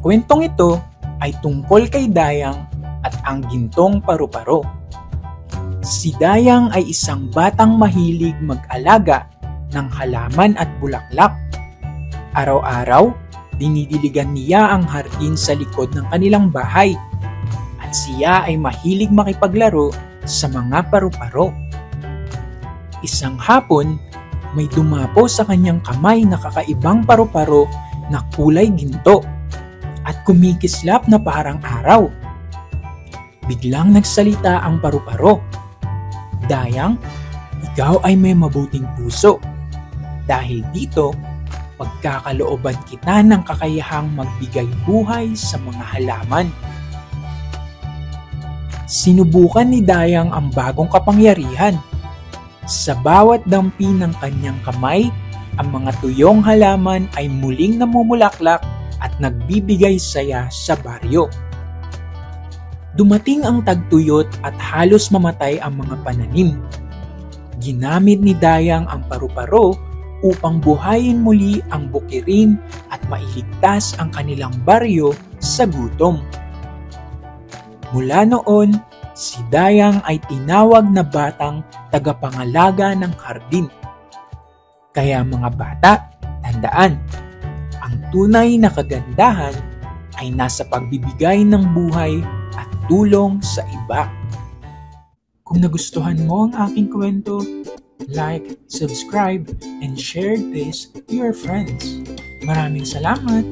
kwentong ito ay tungkol kay Dayang at ang gintong paru-paro. Si Dayang ay isang batang mahilig mag-alaga ng halaman at bulaklak. Araw-araw, dinidiligan niya ang hardin sa likod ng kanilang bahay at siya ay mahilig makipaglaro sa mga paru-paro. Isang hapon, may dumapo sa kanyang kamay na kakaibang paru-paro na kulay ginto at kumikislap na parang araw. Biglang nagsalita ang paru-paro. Dayang, ikaw ay may mabuting puso. Dahil dito, pagkakalooban kita ng kakayahang magbigay buhay sa mga halaman. Sinubukan ni Dayang ang bagong kapangyarihan. Sa bawat dampi ng kanyang kamay, ang mga tuyong halaman ay muling namumulaklak at nagbibigay saya sa baryo. Dumating ang tagtuyot at halos mamatay ang mga pananim. Ginamit ni Dayang ang paru-paro upang buhayin muli ang bukirin at mailigtas ang kanilang baryo sa gutom. Mula noon, si Dayang ay tinawag na batang tagapangalaga ng hardin. Kaya mga bata, tandaan, ang tunay na kagandahan ay nasa pagbibigay ng buhay at tulong sa iba. Kung nagustuhan mo ang aking kwento, like, subscribe, and share this to your friends. Maraming salamat!